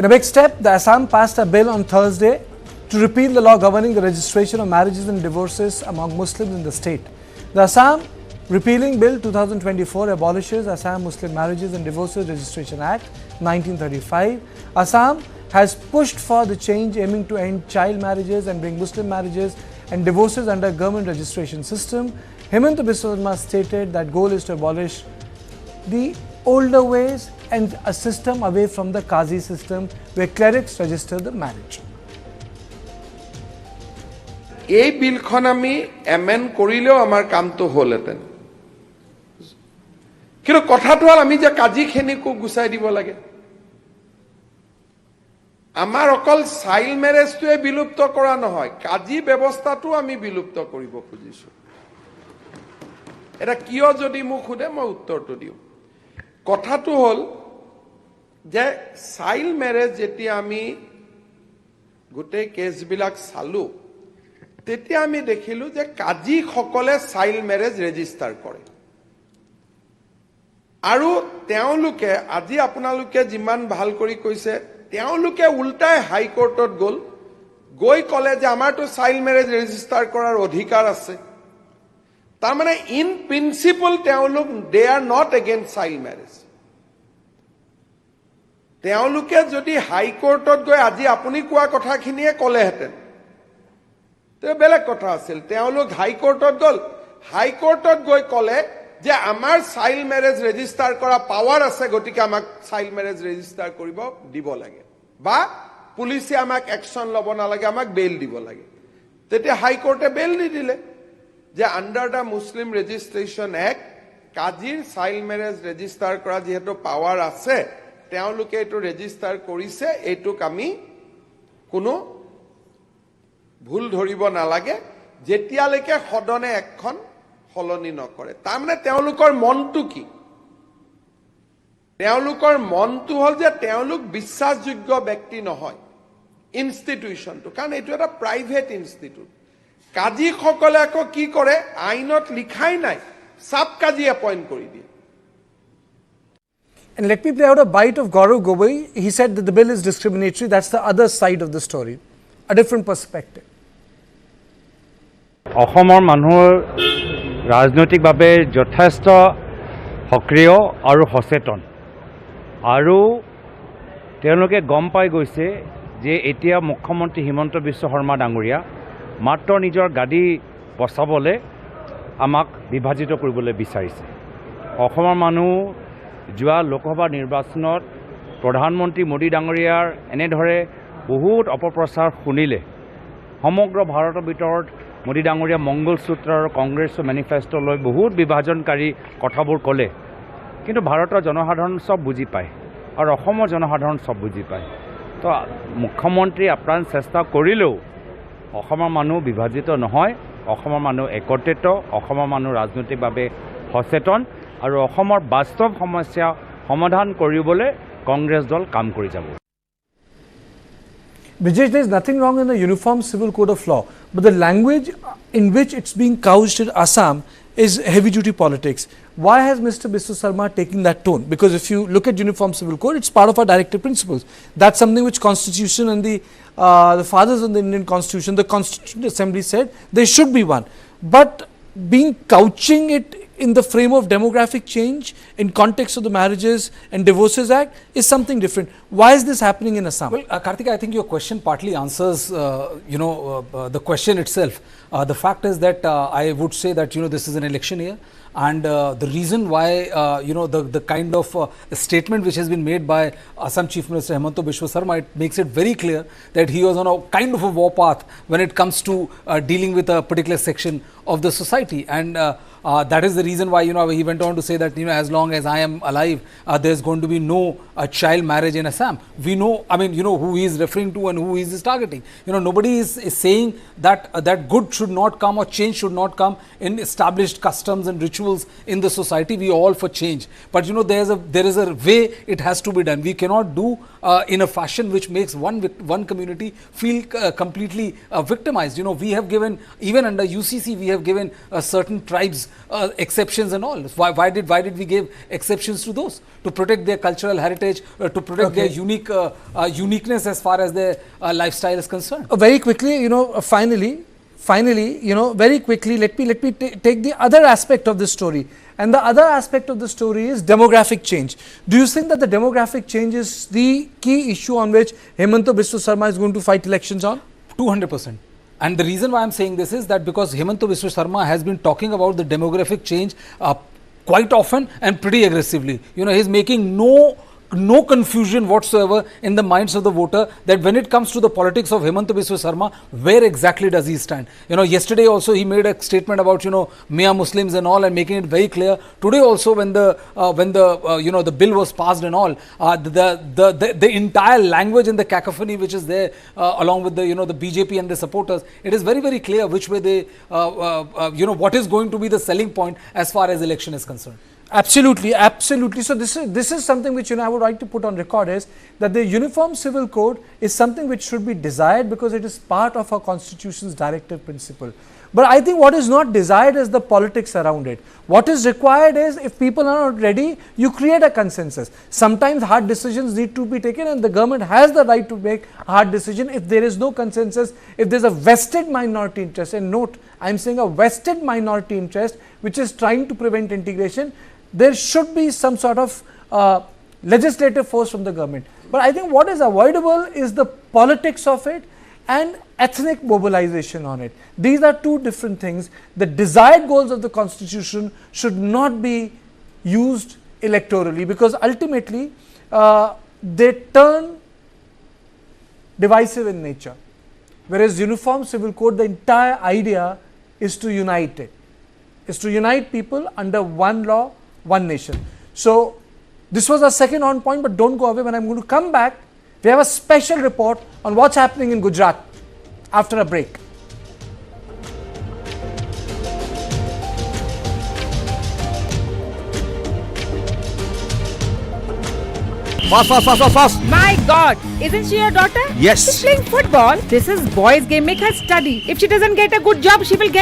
In a big step, the Assam passed a bill on Thursday to repeal the law governing the registration of marriages and divorces among Muslims in the state. The Assam Repealing Bill 2024 abolishes Assam Muslim Marriages and Divorces Registration Act 1935. Assam has pushed for the change aiming to end child marriages and bring Muslim marriages and divorces under government registration system. Himanta Biswa Sarma stated that goal is to abolish the older ways and a system away from the qazi system where clerics register the marriage. এই বিলখন আমি এমেন্ড কৰিলেও আমাৰ কামটো হলহেতেন কিন্তু কথাটো হল আমি যে কাজিখিনিকো গুচাই দিব লাগে আমাৰ অকল চাইল্ড ম্যাৰেজটোৱে বিলুপ্ত কৰা নহয় কাজি ব্যৱস্থাটো আমি বিলুপ্ত কৰিব খুজিছো এটা কিয় যদি মোক খুদে মই উত্তৰটো দিও কথাটো হল যে চাইল্ড ম্যাৰেজ যেতিয়া আমি গোটেই কেছবিলাক চালু তেতিয়া আমি দেখিলো যে কাজি সকলে চাইল্ড ম্যাৰেজ ৰেজিষ্টাৰ কৰে আৰু তেওঁলোকে আজি আপোনালোকে যিমান ভাল কৰি কৈছে তেওঁলোকে উল্টাই হাই কোৰ্টত গৈ কলে যে আমাৰটো চাইল্ড ম্যাৰেজ ৰেজিষ্টাৰ কৰাৰ অধিকাৰ আছে তাৰ মানে ইন প্ৰিন্সিপল তেওঁলোক দে আৰ নট এগেইনষ্ট চাইল্ড ম্যাৰেজ তেওঁলোকে যদি হাই কোৰ্টত গৈ আজি আপুনি কোৱা কথাখিনিয়ে কলেহেঁতেন তে বেলেগ কথা আছিল তেওঁলোক হাই কোৰ্টত গৈ কলে যে আমাৰ চাইল্ড ম্যাৰেজ ৰেজিষ্টাৰ কৰা পাৱাৰ আছে গতিকে আমাক চাইল্ড ম্যাৰেজ ৰেজিষ্টাৰ কৰিব দিব লাগে বা পুলিচে আমাক একশন লব নালাগে আমাক বেল দিব লাগে তেতিয়া হাই কোৰ্টে বেল দিলে যে under the Muslim registration act কাজিৰ চাইল্ড ম্যাৰেজ ৰেজিষ্টাৰ কৰা যেহেতু পাৱাৰ আছে তেওঁলোকে এটো ৰেজিষ্টাৰ কৰিছে এটোক আমি কোনো ভুল ধৰিব নালাগে যেতিয়ালৈকে সদনে এখন হলনি নকৰে তাৰমানে তেওঁলোকৰ মনটো কি তেওঁলোকৰ মনটো হল যে তেওঁলোক বিশ্বাসযোগ্য ব্যক্তি নহয় ইনষ্টিটিউচনটো কাৰণ এটো এটা প্ৰাইভেট ইনষ্টিটিউট কাজী সকলে আকৌ কি কৰে আইনত লিখাই নাই সাব কাজী এপইন্ট কৰি দিয়ে And let me play out a bite of Gaurav Gogoi. He said that the bill is discriminatory. That's the other side of the story, a different perspective. অসমৰ মানুহৰ ৰাজনৈতিকভাৱে যথেষ্ট সক্ৰিয় আৰু সচেতন আৰু তেওঁলোকে গম পাই গৈছে যে এতিয়া মুখ্যমন্ত্ৰী হিমন্ত বিশ্ব শৰ্মা ডাঙৰীয়া মাত্ৰ নিজৰ গাদী বচাবলৈ আমাক বিভাজিত কৰিবলৈ বিচাৰিছে অসমৰ মানুহ যোৱা লোকসভা নিৰ্বাচনত প্ৰধানমন্ত্ৰী মোদী ডাঙৰীয়াৰ এনেদৰে বহুত অপপ্ৰচাৰ শুনিলে সমগ্ৰ ভাৰতৰ ভিতৰত মোদী ডাঙৰীয়া মংগলসূত্ৰ আৰু কংগ্ৰেছৰ মেনিফেষ্টো লৈ বহুত বিভাজনকাৰী কথাবোৰ ক'লে কিন্তু ভাৰতৰ জনসাধাৰণ সব বুজি পায় আৰু অসমৰ জনসাধাৰণ সব বুজি পায় তো মুখ্যমন্ত্ৰী আপ্ৰাণ চেষ্টা কৰিলেও অসমৰ মানুহ বিভাজিত নহয় অসমৰ মানুহ একত্ৰিত অসমৰ মানুহ ৰাজনৈতিকভাৱে সচেতন আৰু অসমৰ বাস্তৱ সমস্যা সমাধান কৰিবলৈ কংগ্ৰেছ দল কাম কৰি যাব Brijesh, there is nothing wrong in the Uniform Civil Code of Law, but the language in which it's being couched in Assam is heavy-duty politics. Why has Mr. Biswa Sarma taken that tone? Because if you look at Uniform Civil Code, it's part of our directive principles. That's something which Constitution and the fathers of the Indian Constitution, the Constituent Assembly said there should be one. But being couching it in the frame of demographic change in context of the Marriages and Divorces Act is something different. Why is this happening in Assam? Well, Karthika, I think your question partly answers, the question itself. The fact is that I would say that, this is an election year. And the reason why, the kind of statement which has been made by Assam Chief Minister Himanta Biswa Sarma, it makes it very clear that he was on a kind of a warpath when it comes to dealing with a particular section of the society. And that is the reason why, he went on to say that, as long as I am alive, there's going to be no child marriage in Assam. We know, who he is referring to and who he is targeting. Nobody is saying that that good should not come or change should not come in established customs and rituals in the society. We are all for change. But, there is a way it has to be done. We cannot do in a fashion which makes one community feel completely victimized. You know, we have given, even under UCC, we have given certain tribes exceptions and all. Why did we give exceptions to those? To protect their cultural heritage, to protect their uniqueness as far as their lifestyle is concerned. Very quickly, you know, finally, you know, very quickly, let me take the other aspect of this story. And the other aspect of the story is demographic change. Do you think that the demographic change is the key issue on which Himanta Biswa Sarma is going to fight elections on? 200%. And the reason why I'm saying this is that because Himanta Biswa Sarma has been talking about the demographic change quite often and pretty aggressively. You know, he's making no confusion whatsoever in the minds of the voter that when it comes to the politics of Himanta Biswa Sarma, where exactly does he stand? You know, yesterday also he made a statement about, you know, Mia Muslims and all, and making it very clear. Today also, when the you know, the bill was passed and all, the entire language and the cacophony which is there along with the, you know, the BJP and the supporters, it is very, very clear which way they you know, what is going to be the selling point as far as election is concerned. Absolutely, absolutely. So this is something which, you know, I would like to put on record is that the Uniform Civil Code is something which should be desired because it is part of our Constitution's directive principle. But I think what is not desired is the politics around it. What is required is, if people are not ready, you create a consensus. Sometimes hard decisions need to be taken, and the government has the right to make a hard decision if there is no consensus, if there is a vested minority interest. And note, I am saying a vested minority interest which is trying to prevent integration. There should be some sort of legislative force from the government. But I think what is avoidable is the politics of it and ethnic mobilization on it. These are two different things. The desired goals of the Constitution should not be used electorally, because ultimately they turn divisive in nature. Whereas Uniform Civil Code, the entire idea is to unite it, is to unite people under one law, one nation. So this was our second on point, but don't go away. When I'm going to come back, we have a special report on what's happening in Gujarat after a break. Fast. My God, isn't she your daughter? Yes. She's playing football. This is boys' game. Make her study. If she doesn't get a good job, she will get